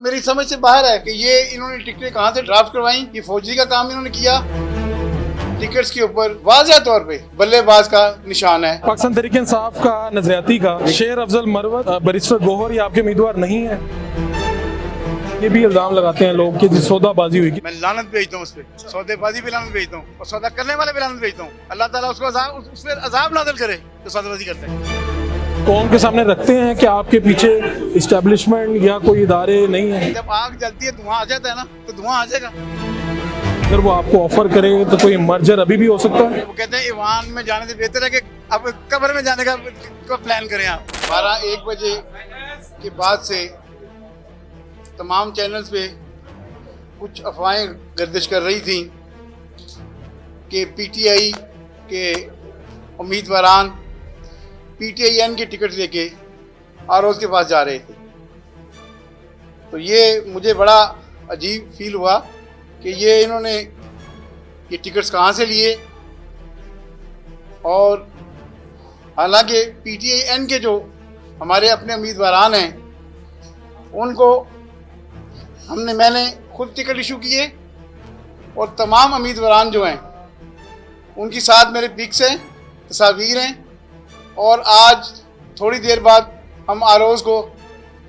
मेरी समझ से बाहर है कि ये इन्होंने टिकटें कहाँ से ड्राफ्ट करवाई। ये फौजी का काम इन्होंने किया। टिकट्स के ऊपर वाज़ह तौर पे बल्लेबाज का निशान है। पाकिस्तान तहरीक इंसाफ का नजरियाती का शेर अफजल मरवत बैरिस्टर गोहर ये आपके उम्मीदवार नहीं है। ये भी इल्जाम लगाते हैं लोग कि सौदाबाजी हुई। मैं लानत भेजता हूँ उस पर, सौदेबाजी पे लानत भेजता हूँ और सौदा करने वाले पे लानत भेजता हूँ। अल्लाह ताला उसको उस पर अजाब नाज़िल करे जो सौदेबाजी करते हैं। कौम के सामने रखते हैं कि आपके पीछे इस्टेब्लिशमेंट या कोई इदारे नहीं है। जब आग जलती है धुआं आ जाता है ना, तो धुआं आ जाएगा। अगर वो आपको ऑफर करे तो कोई मर्जर अभी भी हो सकता है। वो कहते हैं ईवान में जाने से बेहतर है कि अब कब्र में जाने का प्लान करें आप। 12-1 बजे के बाद से तमाम चैनल्स पे कुछ अफवाहें गर्दिश कर रही थी कि पीटीआई के उम्मीदवारान पीटीआईएन की टिकट लेके आरोज के पास जा रहे थे। तो ये मुझे बड़ा अजीब फील हुआ कि ये इन्होंने ये टिकट्स कहाँ से लिए। और हालांकि पीटीआईएन के जो हमारे अपने उम्मीदवारान हैं उनको मैंने खुद टिकट इशू किए और तमाम उम्मीदवारान जो हैं उनके साथ मेरे पिक्स हैं, तस्वीर हैं। और आज थोड़ी देर बाद हम आरोज़ को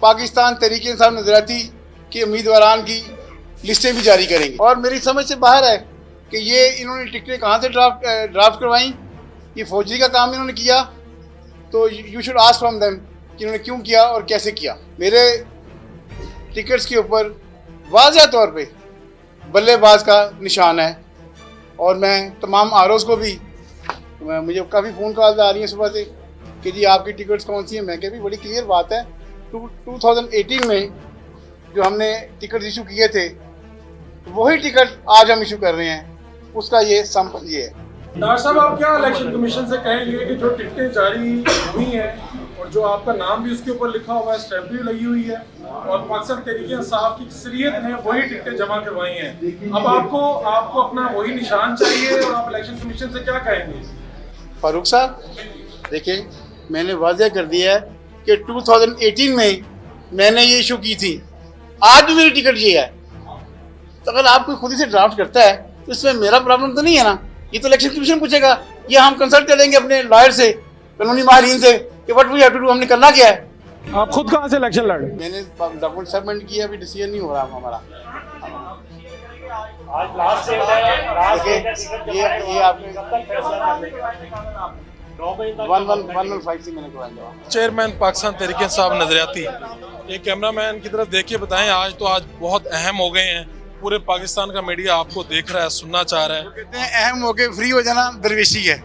पाकिस्तान तहरीक इंसाफ नजरियाती के उम्मीदवारान की लिस्टें भी जारी करेंगे। और मेरी समझ से बाहर है कि ये इन्होंने टिकटें कहाँ से ड्राफ्ट करवाई। ये फौजी का काम इन्होंने किया। तो you should ask from them कि इन्होंने क्यों किया और कैसे किया। मेरे टिकट्स के ऊपर वाज़ह तौर पे बल्लेबाज का निशान है। और मैं तमाम आरोज़ को भी, मुझे काफ़ी फ़ोन कॉल आ रही हैं सुबह से कि जी आपकी टिकट्स कौन सी हैं। मैं कह भी बड़ी क्लियर बात है, 2018 में जो हमने टिकट इशू किए थे वही टिकट आज हम इशू कर रहे हैं। उसका ये सैंपल ये है। डॉक्टर साहब, आप क्या इलेक्शन कमीशन से कहेंगे कि जो टिकटें जारी हुई हैं और जो आपका नाम भी उसके ऊपर लिखा हुआ है, स्टैंप भी लगी हुई है और पाकिस्तान तहरीक इंसाफ की अक्सरियत ने वही टिकटें जमा करवाई हैं, अब आपको अपना वही निशान चाहिए और आप इलेक्शन कमीशन से क्या कहेंगे? फारूक साहब देखिए, मैंने वाज़ह कर दिया है कि 2018 में मैंने ये इशू की थी। आज भी मेरी टिकट ये है। तो अगर आप कोई खुद ही से ड्राफ्ट करता है तो इसमें मेरा प्रॉब्लम तो नहीं है ना। ये तो इलेक्शन कमीशन पूछेगा या हम कंसल्ट करेंगे अपने लॉयर से, कानूनी माहिरीन से कि what we have to do, हमने करना क्या है। आप खुद कहाँ से इलेक्शन लड़? मैंने डॉक्यूमेंट सबमिट किया, अभी डिसीजन नहीं हो रहा हमारा। आज लास्ट डेट है। ये आपने 115 से मैंने करवाया। चेयरमैन पाकिस्तान तहरीक इंसाफ नजरियाती, एक कैमरामैन की तरफ देख के बताएं, आज बहुत अहम हो गए हैं। पूरे पाकिस्तान का मीडिया आपको देख रहा है, सुनना चाह रहा है। कहते हैं अहम होके फ्री हो जाना दरवेशी है,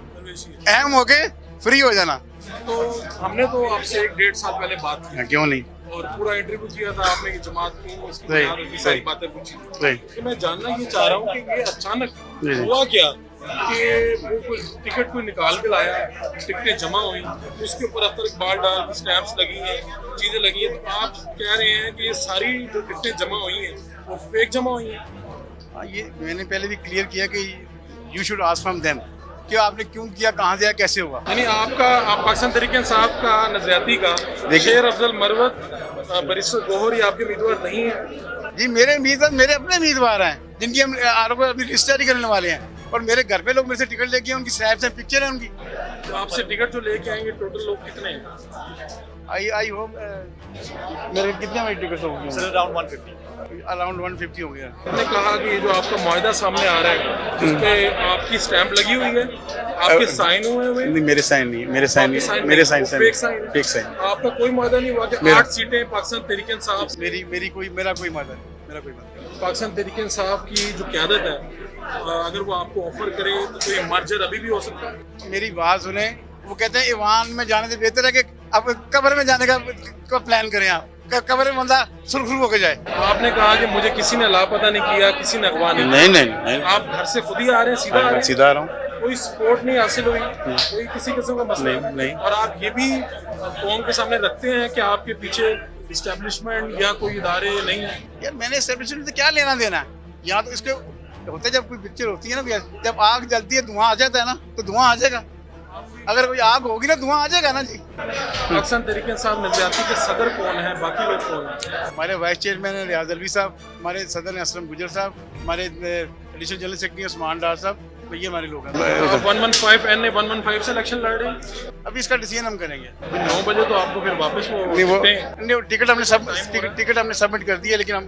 अहम होके फ्री हो जाना। तो हमने तो आपसे 1-1.5 साल पहले बात की, क्यों नहीं, और पूरा इंटरव्यू किया था आपने कि जमात को उसकी सही, बुनियाद और सारी बातें पूछी। सही। तो मैं जानना ये चाह रहा हूँ कि ये अचानक जी। हुआ क्या कि वो कोई टिकट कोई निकाल के लाया, टिकटें जमा हुई, उसके ऊपर अफ्तर इकबाल डाल स्टैम्प्स लगी हैं, चीज़ें लगी हैं। तो आप कह रहे हैं कि ये सारी जो टिकटें जमा हुई हैं वो फेक जमा हुई हैं? हाँ, ये मैंने पहले भी क्लियर किया कि you should ask from them कि आपने क्यों किया, कहाँ से आया, कैसे हुआ। यानी आप पाकिस्तान तहरीक इंसाफ का नजरियाती का शेर अफजल मरवत बैरिस्टर गोहर ये आपके उम्मीदवार नहीं है? जी मेरे उम्मीदवार मेरे अपने उम्मीदवार हैं जिनकी हम आरोप अभी लिस्ट जारी करने वाले हैं। और मेरे घर पे लोग मेरे से टिकट लेके हैं, उनकी स्नैप्स हैं, पिक्चर है उनकी। तो आपसे टिकट जो लेके आएंगे टोटल लोग कितने हैं? आई होप मेरे कितने मेरी टिकट होंगे? अराउंड 150। अराउंड 150 हो गया। आपने कहा कि ये जो आपका मुआहदा सामने आ रहा है जिसपे आपकी स्टैंप लगी हुई है, आपके साइन हुए हुए? नहीं, मेरे साइन नहीं, मेरे साइन नहीं, मेरे sign fake sign. Fake sign. आपका कोई मुआहदा नहीं हुआ कि 8 सीटें पाकिस्तान तहरीक इंसाफ? मेरा कोई मदद नहीं, मेरा कोई मदद। पाकिस्तान तहरीक इंसाफ की जो क़यादत है, अगर वो आपको ऑफर करे तो कोई मर्जर अभी भी हो सकता है? मेरी बात सुने, वो कहते हैं ईवान में जाने से बेहतर है कि अब कब्र में जाने का प्लान करें आप, कब्र में बंदा सुरखरू होकर जाए। आपने कहा कि मुझे किसी ने लापता नहीं किया, किसी ने अगवा नहीं। नहीं, आप घर से खुद ही आ रहे हैं, सीधा आ रहे हैं? सीधा आ रहा हूँ। कोई सपोर्ट नहीं हासिल हुई, कोई किसी किस्म का मसला नहीं। और आप ये भी कौम के सामने रखते हैं कि आपके पीछे इस्टेब्लिशमेंट या कोई इदारे नहीं है? यार मैंने इस्टेब्लिशमेंट से क्या लेना देना है? यहाँ तो इसके होते जब कोई पिक्चर होती है ना, जब आग जलती है धुआं आ जाता है ना, तो धुआं आ जाएगा। अगर कोई आग होगी ना धुआं आ जाएगा ना जी। पाकिस्तान तहरीक इंसाफ नजरियाती के सदर कौन है, बाकी लोग कौन है? हमारे वाइस चेयरमैन हैं रियाज अलवी साहब, हमारे सदर हैं असलम गुजर साहब, हमारे एडिशनल जनरल सेक्रेटरी उस्मान डार साहब, तो ये हमारे लोग हैं। आप 115 एन 115 से इलेक्शन लड़ रहे हैं। अभी इसका डिसीजन हम करेंगे। 9 बजे तो आपको फिर वापस वो नहीं, टिकट हमने सबमिट कर दिया, लेकिन हम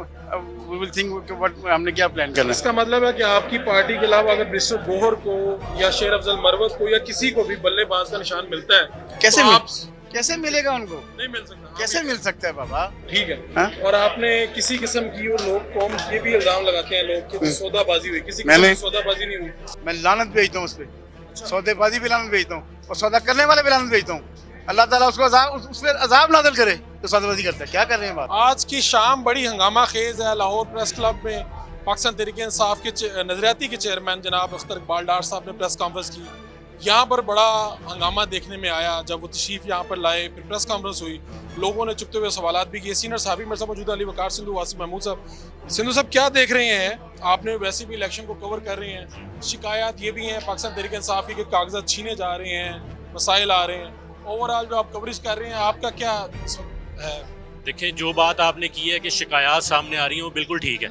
वी विल थिंक व्हाट हमने क्या प्लान करना है। इसका मतलब है कि आपकी पार्टी के अलावा अगर बिस्टर गोहर को या शेर अफजल मरवत को या किसी को भी बल्लेबाज का निशान मिलता है कैसे तो मिल- कैसे मिलेगा उनको? नहीं मिल सकता। कैसे मिल सकता है बाबा? ठीक है। हाँ? और आपने किसी किस्म की वो लोग कौम ये भी इल्जाम लगाते हैं लोग कि सौदाबाजी हुई, किसी मैंने- की सौदाबाजी नहीं हुई। मैं लानत भेजता हूँ उस पर, सौदेबाजी भी लानत भेजता हूँ और सौदा करने वाले भी लानत भेजता हूँ। अल्लाह ताला उसको उस पर अजाब नाज़िल करे तो सौदेबाजी करता है। क्या कर रहे हैं बात? आज की शाम बड़ी हंगामा खेज है लाहौर प्रेस क्लब में। पाकिस्तान तहरीक इंसाफ के नजरियाती के चेयरमैन जनाब अख्तर इकबाल डार साहब ने प्रेस कॉन्फ्रेंस की। यहाँ पर बड़ा हंगामा देखने में आया जब वो तशरीफ यहाँ पर लाए, फिर प्रेस कॉन्फ्रेंस हुई, लोगों ने चुपते हुए सवालात भी किए। सीनियर साहब मेरे साथ मौजूद अली वकार सिंधु, वासिफ महमूद साहब। सिंधु साहब क्या देख रहे हैं? आपने वैसे भी इलेक्शन को कवर कर रहे हैं, शिकायत ये भी हैं पाकिस्तान तहरीक इंसाफ के कागजात छीने जा रहे हैं, मसाइल आ रहे हैं। ओवरऑल जो आप कवरेज कर रहे हैं आपका क्या है? देखिए, जो बात आपने की है कि शिकायत सामने आ रही हैं वो बिल्कुल ठीक है।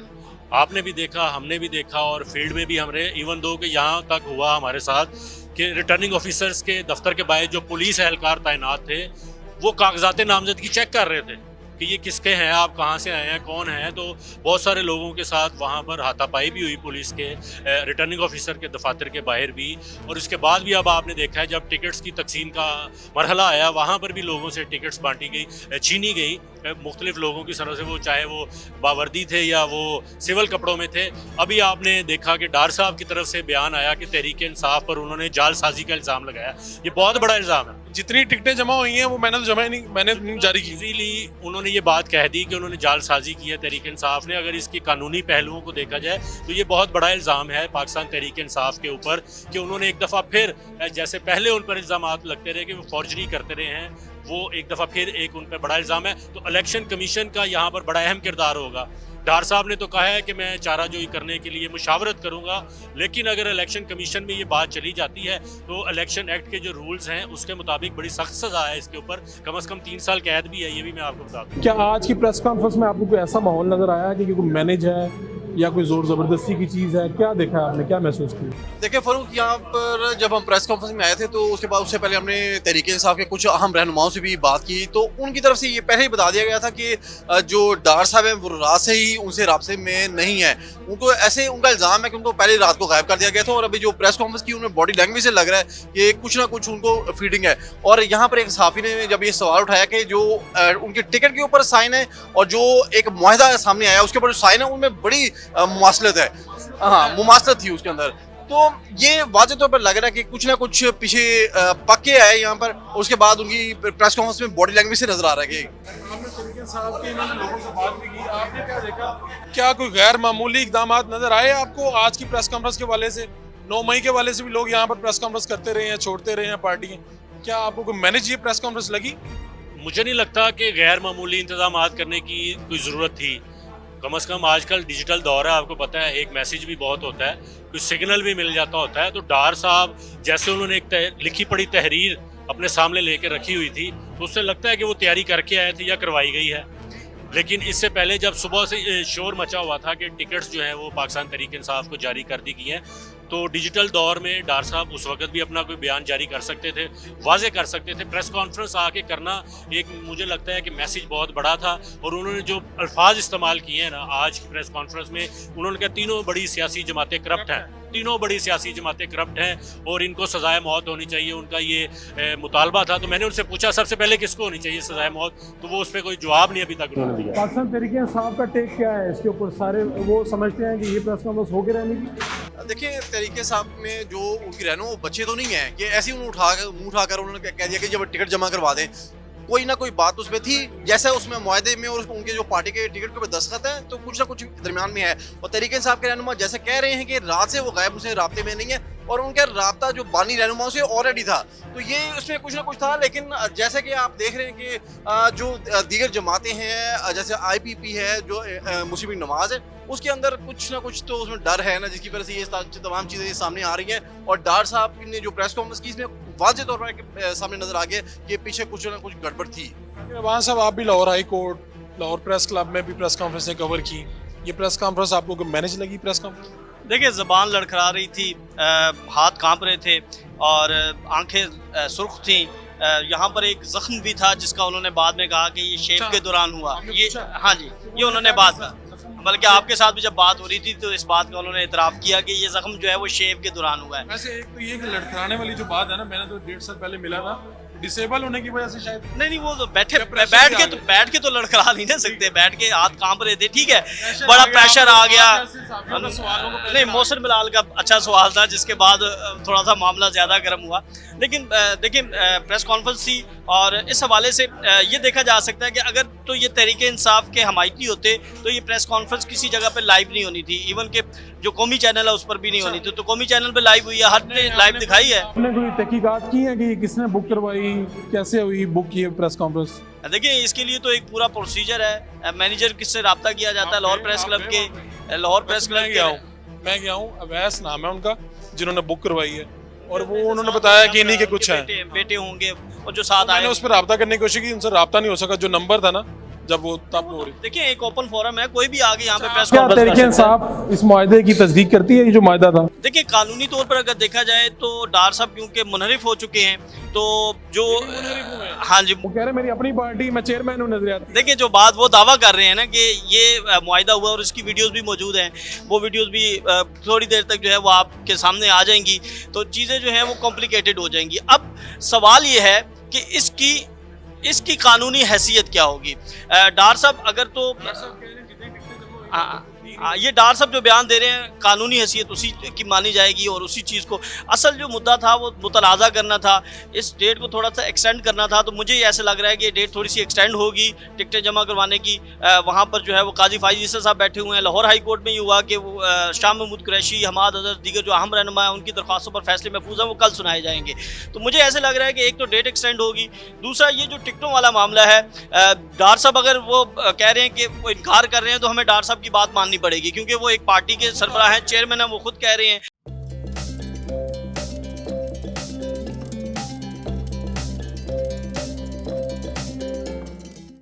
आपने भी देखा, हमने भी देखा और फील्ड में भी हमने इवन दो कि यहाँ तक हुआ हमारे साथ कि रिटर्निंग ऑफिसर्स के दफ्तर के बाहर जो पुलिस एहलकार तैनात थे वो कागजात नामजदगी चेक कर रहे थे कि ये किसके हैं, आप कहाँ से आए हैं, कौन हैं। तो बहुत सारे लोगों के साथ वहाँ पर हाथापाई भी हुई पुलिस के रिटर्निंग ऑफिसर के दफातर के बाहर भी। और उसके बाद भी अब आपने देखा है जब टिकट्स की तकसीम का मरहला आया वहाँ पर भी लोगों से टिकट्स बांटी गई, छीनी गई मुख्तलिफ लोगों की तरफ से, वो चाहे वो बावर्दी थे या वो सिविल कपड़ों में थे। अभी आपने देखा कि डार साहब की तरफ से बयान आया कि तहरीक इंसाफ पर उन्होंने जालसाजी का इल्ज़ाम लगाया। ये बहुत बड़ा इल्ज़ाम है। जितनी टिकटें जमा हुई हैं वो मैंने तो जमा ही नहीं, मैंने नहीं जारी की। इजीली उन्होंने ये बात कह दी कि उन्होंने जालसाजी की है तहरीक इंसाफ ने। अगर इसकी कानूनी पहलुओं को देखा जाए तो ये बहुत बड़ा इल्ज़ाम है पाकिस्तान तहरीक इंसाफ के ऊपर कि उन्होंने एक दफ़ा फिर, जैसे पहले उन पर इल्ज़ाम लगते रहे कि वो फॉर्जरी करते रहे हैं, वो एक दफ़ा फिर एक उन पर बड़ा इल्ज़ाम है। तो इलेक्शन कमीशन का यहाँ पर बड़ा अहम किरदार होगा। डार साहब ने तो कहा है कि मैं चाराजोई करने के लिए मुशावरत करूंगा, लेकिन अगर इलेक्शन कमीशन में ये बात चली जाती है तो इलेक्शन एक्ट के जो रूल्स हैं उसके मुताबिक बड़ी सख्त सज़ा है इसके ऊपर, कम से कम 3 साल कैद भी है। ये भी मैं आपको बता दूँ। क्या आज की प्रेस कॉन्फ्रेंस में आपको कोई ऐसा माहौल नजर आया कि कोई मैनेज है या कोई जोर जबरदस्ती की चीज़ है? क्या देखा आपने, क्या महसूस किया? देखिए फ़ारूक, यहाँ पर जब हम प्रेस कॉन्फ्रेंस में आए थे तो उसके बाद उससे पहले हमने तहरीक इंसाफ के कुछ अहम रहनुमाओं से भी बात की। तो उनकी तरफ से ये पहले ही बता दिया गया था कि जो डार साहब हैं वो रात से ही उनसे राब्ते में नहीं है। उनको ऐसे उनका इल्ज़ाम है कि उनको पहले रात को गायब कर दिया गया था और अभी जो प्रेस कॉन्फ्रेंस की उन्हें बॉडी लैंग्वेज से लग रहा है कि कुछ ना कुछ उनको फीडिंग है। और यहाँ पर एक सहाफ़ी ने जब ये सवाल उठाया कि जो उनके टिकट के ऊपर साइन है और जो एक मुआहदा सामने आया उसके ऊपर जो साइन है उनमें बड़ी मुमासलत है, हाँ मुमासलत थी उसके अंदर। तो ये वाज़े तौर पर लग रहा है कि कुछ ना कुछ पीछे पक्के आए यहाँ पर। उसके बाद उनकी प्रेस कॉन्फ्रेंस में बॉडी लैंग्वेज से नजर आ रहा है कि आपने तहरीक इंसाफ के लोगों से बात भी की, आपने क्या देखा? क्या कोई गैर मामूली इकदाम नजर आए आपको आज की प्रेस कॉन्फ्रेंस के वाले से? 9 मई के वाले से भी लोग यहाँ पर प्रेस कॉन्फ्रेंस करते रहे हैं, छोड़ते रहे हैं पार्टी। क्या आपको कोई मैनेज ये प्रेस कॉन्फ्रेंस लगी? मुझे नहीं लगता कि गैर मामूली इंतजाम करने की कोई ज़रूरत थी। कम से कम आजकल डिजिटल दौर है, आपको पता है, एक मैसेज भी बहुत होता है, कुछ सिग्नल भी मिल जाता होता है। तो डार साहब जैसे उन्होंने एक लिखी पढ़ी तहरीर अपने सामने लेके रखी हुई थी तो उससे लगता है कि वो तैयारी करके आए थे या करवाई गई है। लेकिन इससे पहले जब सुबह से शोर मचा हुआ था कि टिकट्स जो हैं वो पाकिस्तान तहरीक इंसाफ को जारी कर दी गई हैं, तो डिजिटल दौर में डार साहब उस वक्त भी अपना कोई बयान जारी कर सकते थे, वाजे कर सकते थे। प्रेस कॉन्फ्रेंस आके करना एक, मुझे लगता है कि मैसेज बहुत बड़ा था। और उन्होंने जो अल्फाज इस्तेमाल किए हैं ना आज की प्रेस कॉन्फ्रेंस में, उन्होंने कहा तीनों बड़ी सियासी जमातें करप्ट हैं, तीनों बड़ी सियासी जमातें करप्ट हैं और इनको सजाए मौत होनी चाहिए। उनका ये मुतालबा था। तो मैंने उनसे पूछा सबसे पहले किसको होनी चाहिए सजाए मौत, तो वो उस पर कोई जवाब नहीं अभी तक उन्होंने दिया। पाकिस्तान तहरीक इंसाफ का टेक क्या है इसके ऊपर? सारे वो समझते हैं कि ये प्रेस कॉन्फ्रेंस होके रहने की? देखिए तहरीक साहब में जो उनकी रहनो वो बच्चे तो नहीं है कि ऐसे ही मुँह उठाकर उन्होंने कह दिया कि जब टिकट जमा करवा दें। कोई ना कोई बात उसमें थी, जैसे उसमें मुआहदे में और उनके जो पार्टी के टिकट के ऊपर दस्तखत है तो कुछ ना कुछ दरमियान में है। और तहरीक इंसाफ के रहनुमा जैसे कह रहे हैं कि रात से वो गायब, उनसे राब्ते में नहीं है और उनका राब्ता जो बानी रहनुमाओं से ऑलरेडी था। तो ये उसमें कुछ ना कुछ था। लेकिन जैसे कि आप देख रहे हैं कि जो दीगर जमातें हैं जैसे IPP है, जो मुस्लिम लीग नवाज है, उसके अंदर कुछ ना कुछ तो उसमें डर है ना, जिसकी वजह से ये तमाम चीज़ें सामने आ रही हैं। और डार साहब ने जो प्रेस कॉन्फ्रेंस की इसमें वाज़ेह तौर पर सामने नजर आ गया कि पीछे कुछ ना कुछ गड़बड़ थी। वहाँ साहब आप भी Lahore high court, Lahore press club में भी प्रेस कॉन्फ्रेंसें कवर की, ये प्रेस कॉन्फ्रेंस आपको मैनेज लगी प्रेस कॉन्फ्रेंस? देखिए ज़बान लड़खड़ा रही थी, हाथ कांप रहे थे और आंखें सुर्ख थीं। यहाँ पर एक ज़ख्म भी था जिसका उन्होंने बाद में कहा कि ये शेव के दौरान हुआ। ये हाँ जी, ये उन्होंने बात की, बल्कि आपके साथ भी जब बात हो रही थी तो इस बात का उन्होंने इतराफ़ किया कि ये ज़ख्म जो है वो शेव के दौरान हुआ है। वैसे एक तो ये कि लड़खड़ाने वाली जो बात है ना, मैंने तो 1.5 साल पहले मिला था, डिसेबल होने की वजह से शायद नहीं वो तो बैठ pressure के तो लड़खड़ा नहीं ना सकते, बैठ के हाथ कांप रहे थे, ठीक है, बड़ा प्रेशर आ गया। नहीं, मोहसिन बिलाल का अच्छा सवाल था जिसके बाद थोड़ा सा मामला ज़्यादा गर्म हुआ। लेकिन देखिए प्रेस कॉन्फ्रेंस थी और इस हवाले से ये देखा जा सकता है कि अगर तो ये तहरीक इंसाफ के हमायती होते तो ये प्रेस कॉन्फ्रेंस किसी जगह पे लाइव नहीं होनी थी, इवन के जो कौमी चैनल है उस पर भी नहीं होनी थी। तो कौमी चैनल पे लाइव हुई है, हर ने लाइव दिखाई है। आपने कोई तहकीकात की है कि किसने बुक करवाई, कैसे हुई बुक की प्रेस कॉन्फ्रेंस? देखिए इसके लिए तो एक पूरा प्रोसीजर है, मैनेजर किससे रब्ता किया जाता है लाहौर प्रेस क्लब के, लाहौर प्रेस क्लब के। मैं गया हूँ, अवैस नाम है उनका, जिन्होंने बुक करवाई है, और वो उन्होंने बताया कि इन्हीं के कुछ है बेटे होंगे और जो साथ आए। मैंने उस पर रब्ता करने की कोशिश की, उनसे रब्ता नहीं हो सका, जो नंबर था ना जब वो तब हो रही। देखिए एक ओपन फोरम है, कोई भी आगे यहाँ पे प्रेस क्या कॉन्फ्रेंस तहरीक इंसाफ इस मुआहदे की तस्दीक करती है, ये जो मुआहदा था? देखिए कानूनी तौर पर अगर देखा जाए तो डार साहब क्योंकि मुनहरिफ हो चुके हैं, तो जो हाँ जी, वो कह रहे मेरी अपनी पार्टी, मैं चेयरमैन हूँ नजरियात। देखिए जो बात वो दावा कर रहे हैं ना कि ये मुआहदा हुआ और इसकी वीडियोस भी मौजूद हैं, वो वीडियोस भी थोड़ी देर तक जो है वो आपके सामने आ जाएंगी, तो चीज़ें जो हैं वो कॉम्प्लिकेटेड हो जाएंगी। अब सवाल ये है कि इसकी कानूनी हैसियत क्या होगी। डार साहब अगर तो ये डार साहब जो बयान दे रहे हैं कानूनी हैसियत उसी की मानी जाएगी और उसी चीज़ को, असल जो मुद्दा था वो मुतलाज़ा करना था, इस डेट को थोड़ा सा एक्सटेंड करना था। तो मुझे ऐसे लग रहा है कि ये डेट थोड़ी सी एक्सटेंड होगी टिकटें जमा करवाने की। वहाँ पर जो है वो काजी फाइज ईसा साहब बैठे हुए हैं। लाहौर हाई कोर्ट में ये हुआ कि वो शाह महमूद कुरैशी, हमाद अजहर, दीगर जो अहम रहनुमा है उनकी दरख्वास्तों पर फैसले महफूज हैं वो कल सुनाए जाएंगे। तो मुझे ऐसे लग रहा है कि एक तो डेट एक्सटेंड होगी, दूसरा ये जो टिकटों वाला मामला है, डार साहब अगर वो कह रहे हैं कि वो इनकार कर रहे हैं तो हमें डार साहब की बात माननी पड़ेगी, क्योंकि वो एक पार्टी के सरबराह हैं, चेयरमैन हैं, वो खुद कह रहे हैं